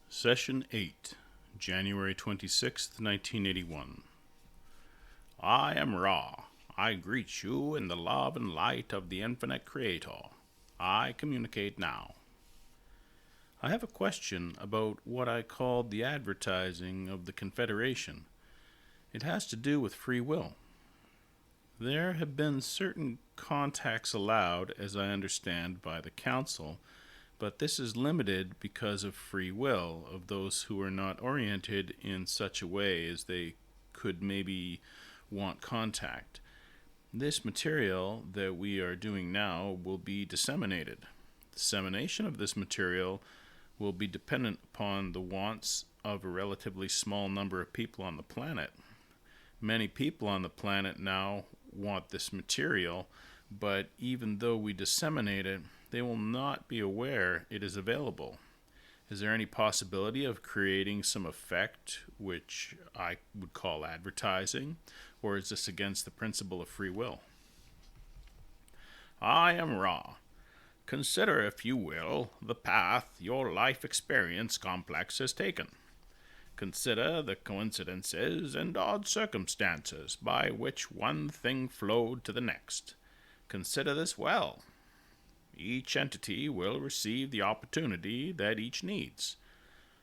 Session 8, January 26th, 1981. I am Ra. I greet you in the love and light of the infinite Creator. I communicate now. I have a question about what I called the advertising of the Confederation. It has to do with free will. There have been certain contacts allowed, as I understand, by the Council, but this is limited because of free will of those who are not oriented in such a way as they could maybe want contact. This material that we are doing now will be disseminated. Dissemination of this material will be dependent upon the wants of a relatively small number of people on the planet. Many people on the planet now want this material, but even though we disseminate it, they will not be aware it is available. Is there any possibility of creating some effect which I would call advertising, or is this against the principle of free will? I am Ra. Consider, if you will, the path your life experience complex has taken. Consider the coincidences and odd circumstances by which one thing flowed to the next. Consider this well. Each entity will receive the opportunity that each needs.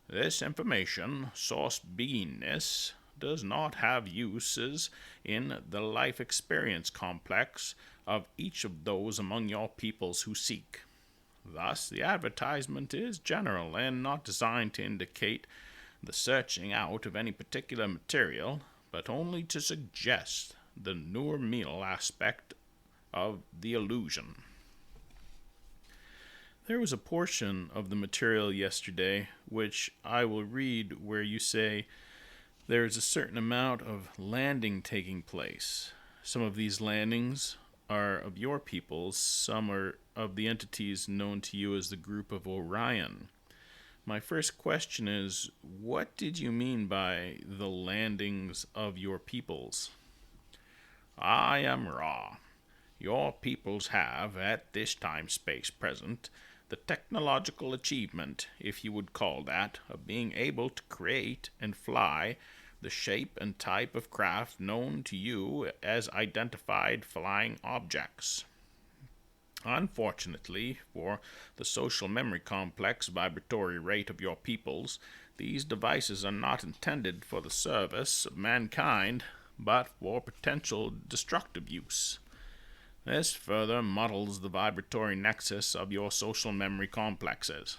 This information, source beingness, does not have uses in the life experience complex of each of those among your peoples who seek. Thus, the advertisement is general and not designed to indicate the searching out of any particular material, but only to suggest the Nur Meal aspect of the illusion. There was a portion of the material yesterday which I will read where you say there is a certain amount of landing taking place. Some of these landings are of your peoples, some are of the entities known to you as the group of Orion. My first question is, what did you mean by the landings of your peoples? I am Ra. Your peoples have, at this time-space present, the technological achievement, if you would call that, of being able to create and fly the shape and type of craft known to you as identified flying objects. Unfortunately, for the social memory complex vibratory rate of your peoples, these devices are not intended for the service of mankind, but for potential destructive use. This further muddles the vibratory nexus of your social memory complexes,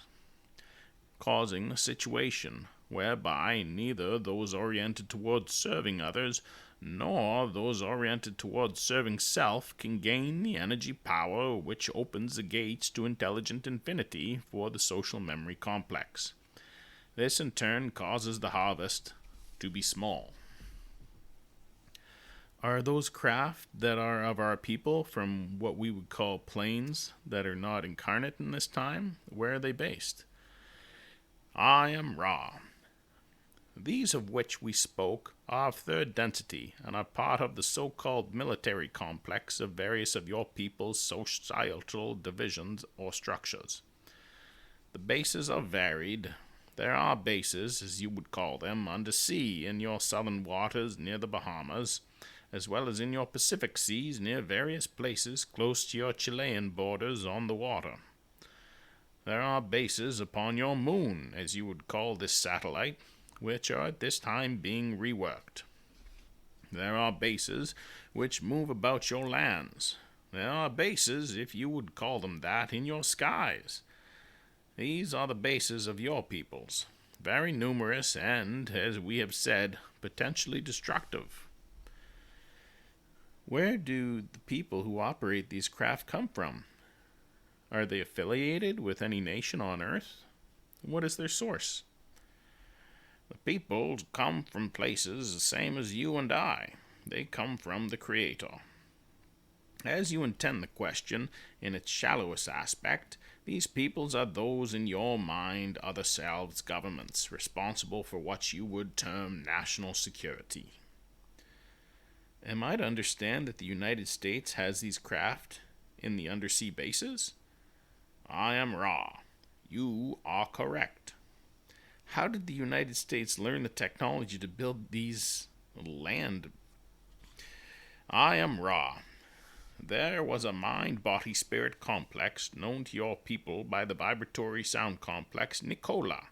causing a situation whereby neither those oriented towards serving others nor those oriented towards serving self can gain the energy power which opens the gates to intelligent infinity for the social memory complex. This in turn causes the harvest to be small. Are those craft that are of our people from what we would call planes that are not incarnate in this time? Where are they based? I am Ra. These of which we spoke are of third density and are part of the so-called military complex of various of your people's societal divisions or structures. The bases are varied. There are bases, as you would call them, under sea in your southern waters near the Bahamas, as well as in your Pacific seas near various places close to your Chilean borders on the water. There are bases upon your moon, as you would call this satellite, which are at this time being reworked. There are bases which move about your lands. There are bases, if you would call them that, in your skies. These are the bases of your peoples, very numerous and, as we have said, potentially destructive. Where do the people who operate these craft come from? Are they affiliated with any nation on Earth? What is their source? The peoples come from places the same as you and I. They come from the Creator. As you intend the question in its shallowest aspect, these peoples are those in your mind other selves governments responsible for what you would term national security. Am I to understand that the United States has these craft in the undersea bases? I am Ra. You are correct. how did the United States learn the technology to build these land? I am Ra. There was a mind-body-spirit complex known to your people by the vibratory sound complex Nicola.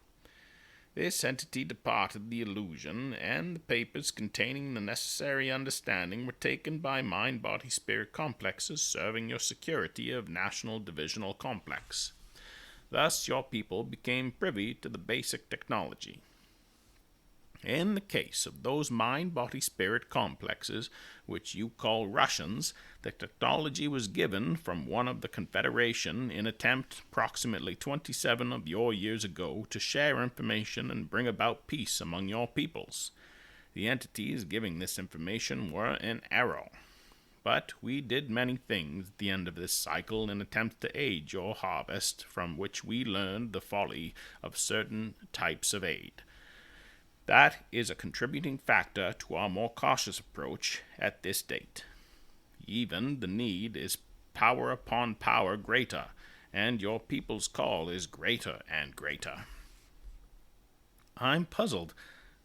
This entity departed the illusion, and the papers containing the necessary understanding were taken by mind-body-spirit complexes serving your security of National Divisional Complex. Thus, your people became privy to the basic technology. In the case of those mind-body-spirit complexes, which you call Russians, the technology was given from one of the Confederation in attempt approximately 27 of your years ago to share information and bring about peace among your peoples. The entities giving this information were in error. But we did many things at the end of this cycle in attempt to aid your harvest, from which we learned the folly of certain types of aid. That is a contributing factor to our more cautious approach at this date. Even the need is power upon power greater, and your people's call is greater and greater. I'm puzzled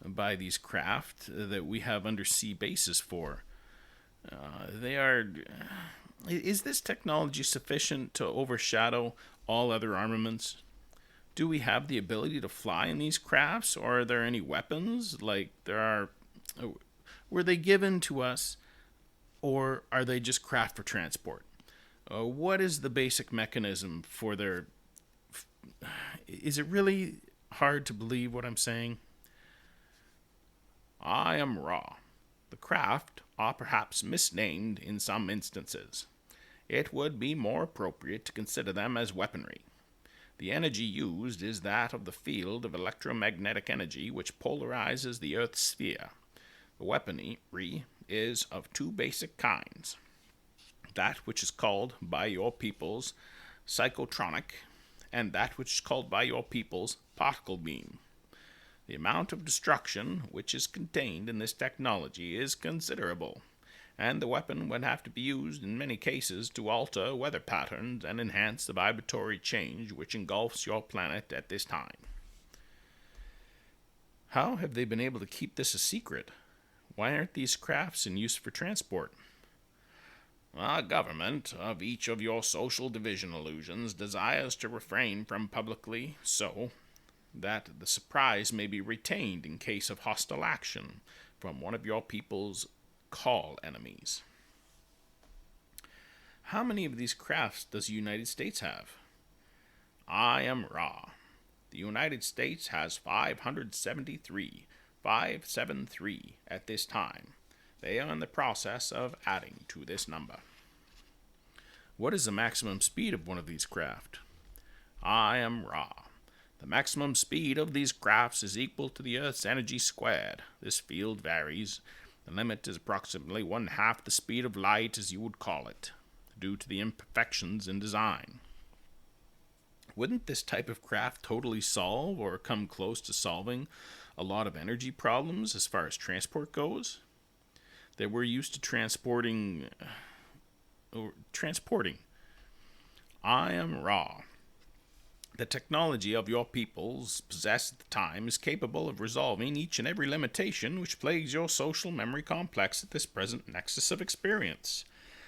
by these craft that we have undersea bases for. Is this technology sufficient to overshadow all other armaments? Do we have the ability to fly in these crafts, or are there any weapons? Were they given to us, or are they just craft for transport? What is the basic mechanism for their... Is it really hard to believe what I'm saying? I am Ra. The craft are perhaps misnamed in some instances. It would be more appropriate to consider them as weaponry. The energy used is that of the field of electromagnetic energy which polarizes the Earth's sphere. The weaponry is of two basic kinds. That which is called by your peoples psychotronic, and that which is called by your peoples particle beam. The amount of destruction which is contained in this technology is considerable, and the weapon would have to be used in many cases to alter weather patterns and enhance the vibratory change which engulfs your planet at this time. How have they been able to keep this a secret? Why aren't these crafts in use for transport? Our government of each of your social division illusions desires to refrain from publicly so that the surprise may be retained in case of hostile action from one of your people's call enemies. How many of these crafts does the United States have? I am Ra. The United States has 573 at this time. They are in the process of adding to this number. What is the maximum speed of one of these craft? I am Ra. The maximum speed of these crafts is equal to the Earth's energy squared. This field varies. The limit is approximately 1/2 the speed of light, as you would call it, due to the imperfections in design. Wouldn't this type of craft totally solve or come close to solving a lot of energy problems as far as transport goes? That we're used to transporting. I am Ra. The technology of your peoples possessed at the time is capable of resolving each and every limitation which plagues your social memory complex at this present nexus of experience.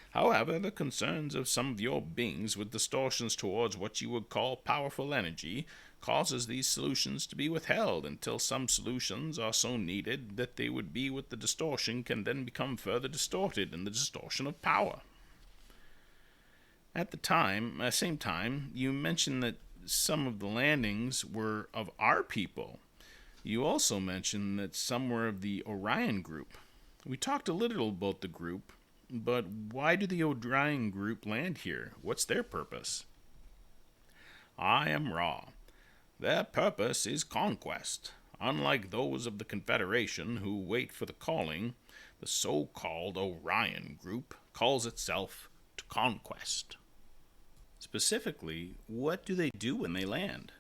However, the concerns of some of your beings with distortions towards what you would call powerful energy causes these solutions to be withheld until some solutions are so needed that they would be with the distortion can then become further distorted in the distortion of power. At the same time, you mentioned that some of the landings were of our people. You also mentioned that some were of the Orion group. We talked a little about the group, but why do the Orion group land here? What's their purpose? I am Ra. Their purpose is conquest. Unlike those of the Confederation who wait for the calling, the so-called Orion group calls itself to conquest. Specifically, what do they do when they land?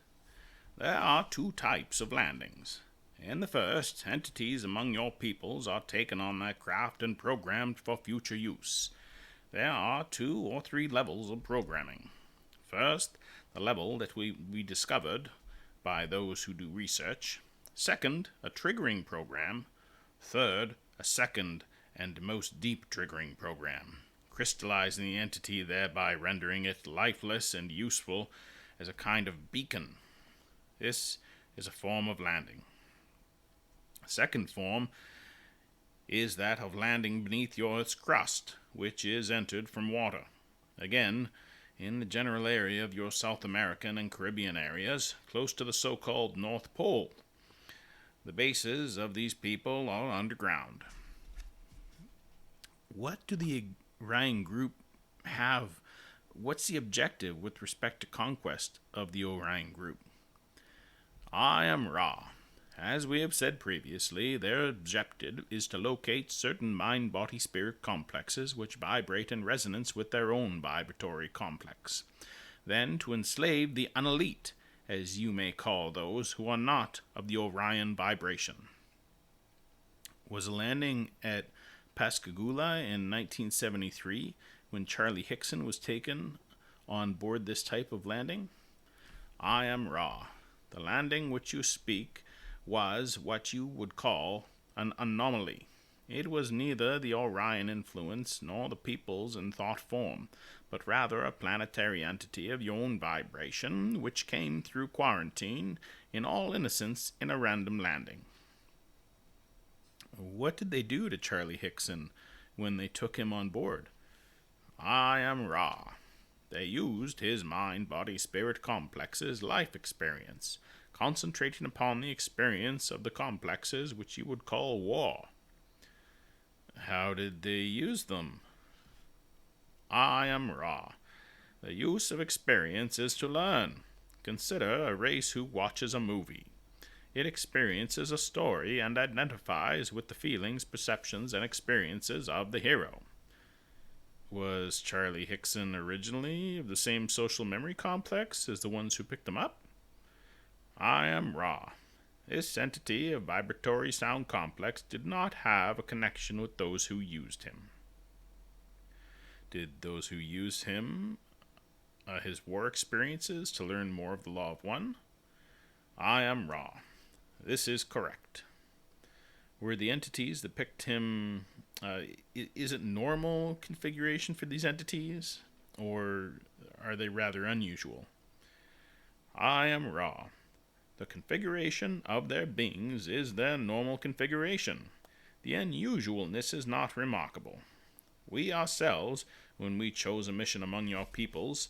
There are two types of landings. In the first, entities among your peoples are taken on their craft and programmed for future use. There are 2 or 3 levels of programming. First, the level that we discovered by those who do research. Second, a triggering program. Third, a second and most deep triggering program, crystallizing the entity, thereby rendering it lifeless and useful as a kind of beacon. This is a form of landing. A second form is that of landing beneath your Earth's crust, which is entered from water. Again, in the general area of your South American and Caribbean areas, close to the so-called North Pole. The bases of these people are underground. What do the Orion group have? What's the objective with respect to conquest of the Orion group? I am Ra. As we have said previously, their objective is to locate certain mind-body-spirit complexes which vibrate in resonance with their own vibratory complex. Then to enslave the unelite, as you may call those who are not of the Orion vibration. Was a landing at Pascagoula in 1973 when Charlie Hickson was taken on board this type of landing? I am Ra. The landing which you speak was what you would call an anomaly. It was neither the Orion influence nor the peoples in thought form, but rather a planetary entity of your own vibration, which came through quarantine in all innocence in a random landing. What did they do to Charlie Hickson when they took him on board? I am Ra. They used his mind-body-spirit complex's life experience, concentrating upon the experience of the complexes which you would call war. How did they use them? I am Ra. The use of experience is to learn. Consider a race who watches a movie. It experiences a story and identifies with the feelings, perceptions, and experiences of the hero. Was Charlie Hickson originally of the same social memory complex as the ones who picked him up? I am Ra. This entity of vibratory sound complex did not have a connection with those who used him. Did those who used him his war experiences to learn more of the Law of One? I am Ra. This is correct. Were the entities that picked him, is it normal configuration for these entities, or are they rather unusual? I am Ra. The configuration of their beings is their normal configuration. The unusualness is not remarkable. We ourselves, when we chose a mission among your peoples,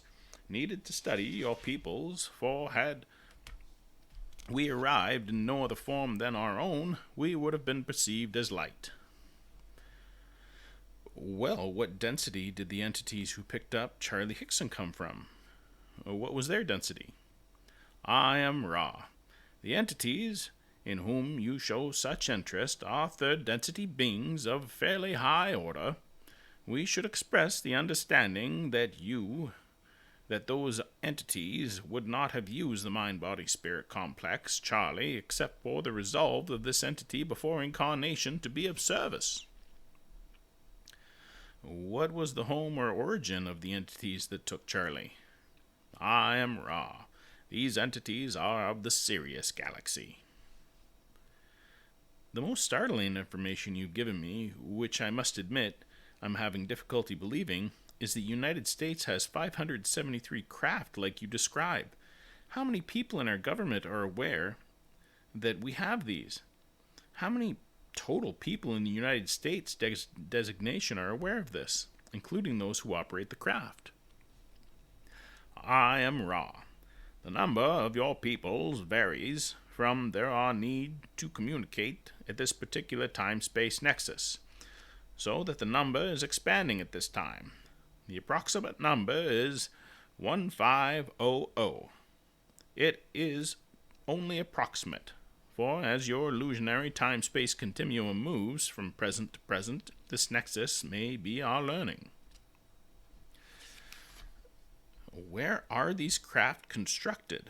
needed to study your peoples, for had we arrived in no other form than our own, we would have been perceived as light. Well, what density did the entities who picked up Charlie Hickson come from? What was their density? I am Ra. The entities in whom you show such interest are third density beings of fairly high order. We should express the understanding that those entities would not have used the mind-body-spirit complex, Charlie, except for the resolve of this entity before incarnation to be of service. What was the home or origin of the entities that took Charlie? I am Ra. These entities are of the Sirius Galaxy. The most startling information you've given me, which I must admit I'm having difficulty believing, is the United States has 573 craft like you describe. How many people in our government are aware that we have these? How many total people in the United States designation are aware of this, including those who operate the craft? I am Ra. The number of your peoples varies from their need to communicate at this particular time-space nexus, so that the number is expanding at this time. The approximate number is 1500. It is only approximate, for as your illusionary time-space continuum moves from present to present, this nexus may be our learning. Where are these craft constructed?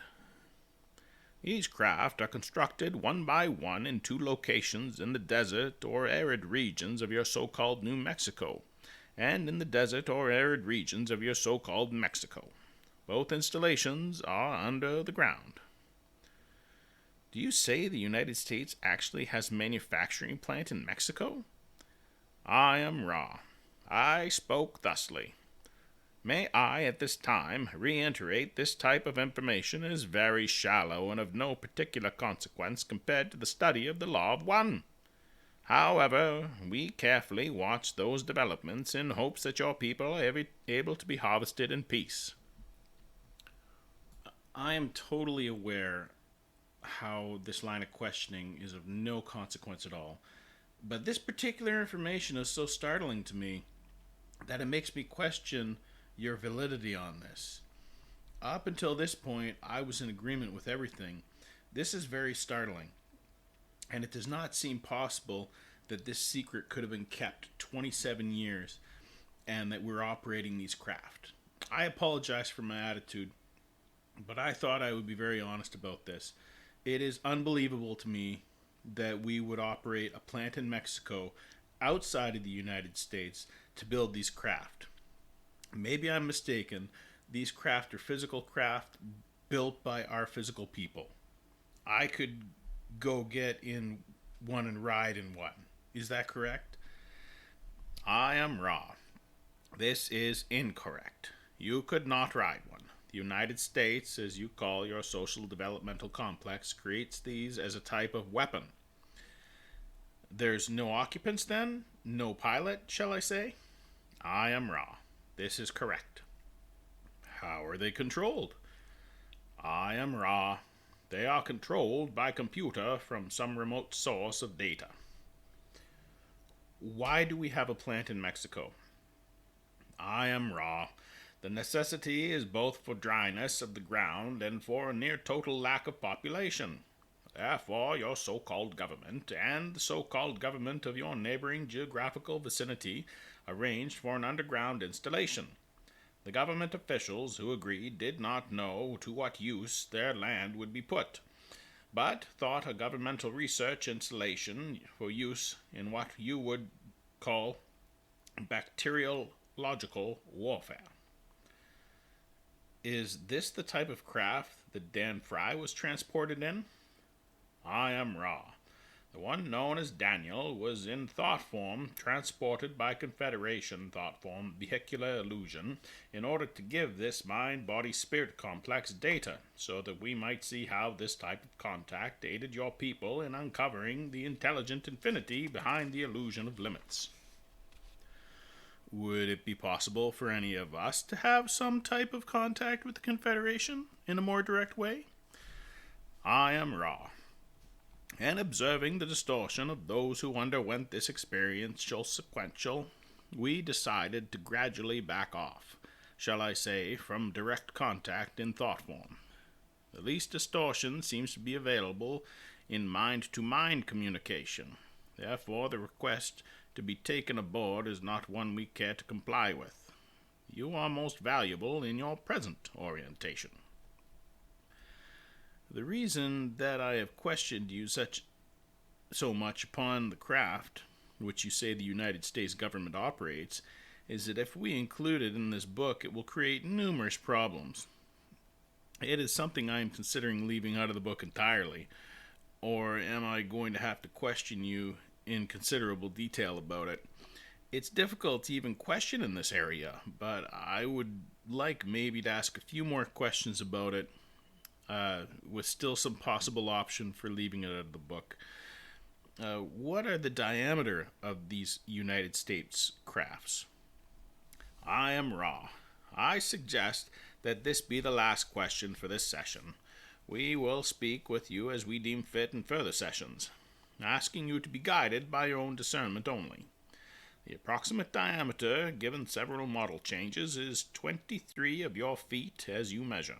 These craft are constructed one by one in 2 locations in the desert or arid regions of your so-called New Mexico, and in the desert or arid regions of your so-called Mexico. Both installations are under the ground. Do you say the United States actually has a manufacturing plant in Mexico? I am Ra. I spoke thusly. May I, at this time, reiterate this type of information is very shallow and of no particular consequence compared to the study of the law of one. However, we carefully watch those developments in hopes that your people are able to be harvested in peace. I am totally aware how this line of questioning is of no consequence at all. But this particular information is so startling to me that it makes me question your validity on this. Up until this point, I was in agreement with everything. This is very startling, and it does not seem possible that this secret could have been kept 27 years and that we're operating these craft. I apologize for my attitude, but I thought I would be very honest about this. It is unbelievable to me that we would operate a plant in Mexico outside of the United States to build these craft. Maybe I'm mistaken. These craft are physical craft built by our physical people. I could go get in one and ride in one. Is that correct? I am Ra. This is incorrect. You could not ride one. The United States, as you call your social developmental complex, creates these as a type of weapon. There's no occupants then? No pilot, shall I say? I am Ra. This is correct. How are they controlled? I am Ra. They are controlled by computer from some remote source of data. Why do we have a plant in Mexico? I am Ra. The necessity is both for dryness of the ground and for a near total lack of population. Therefore, your so-called government and the so-called government of your neighboring geographical vicinity arranged for an underground installation. The government officials who agreed did not know to what use their land would be put, but thought a governmental research installation for use in what you would call bacteriological warfare. Is this the type of craft that Dan Fry was transported in? I am Ra. The one known as Daniel was in thought form transported by Confederation thought form vehicular illusion in order to give this mind-body-spirit complex data so that we might see how this type of contact aided your people in uncovering the intelligent infinity behind the illusion of limits. Would it be possible for any of us to have some type of contact with the Confederation in a more direct way? I am Ra. And observing the distortion of those who underwent this experiential sequential, we decided to gradually back off, shall I say, from direct contact in thought form. The least distortion seems to be available in mind-to-mind communication. Therefore, the request to be taken aboard is not one we care to comply with. You are most valuable in your present orientation. The reason that I have questioned you so much upon the craft, which you say the United States government operates, is that if we include it in this book, it will create numerous problems. It is something I am considering leaving out of the book entirely, or am I going to have to question you in considerable detail about it? It's difficult to even question in this area, but I would like maybe to ask a few more questions about it, with still some possible option for leaving it out of the book. What are the diameter of these United States crafts? I am Ra. I suggest that this be the last question for this session. We will speak with you as we deem fit in further sessions, asking you to be guided by your own discernment only. The approximate diameter, given several model changes, is 23 of your feet as you measure.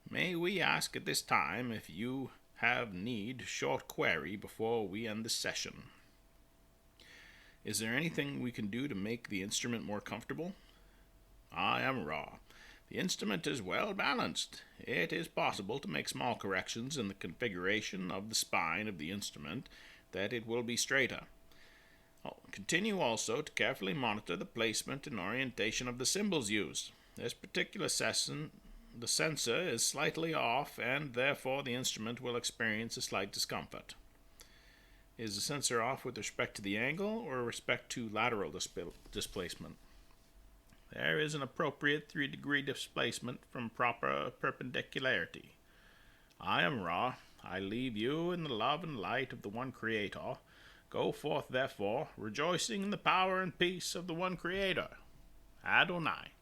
May we ask at this time if you have need short query before we end the session? Is there anything we can do to make the instrument more comfortable? I am Ra. The instrument is well balanced. It is possible to make small corrections in the configuration of the spine of the instrument that it will be straighter. Continue also to carefully monitor the placement and orientation of the symbols used. This particular session the sensor is slightly off, and therefore the instrument will experience a slight discomfort. Is the sensor off with respect to the angle or respect to lateral displacement? There is an appropriate 3-degree displacement from proper perpendicularity. I am Ra. I leave you in the love and light of the one Creator. Go forth, therefore, rejoicing in the power and peace of the one Creator. Adonai.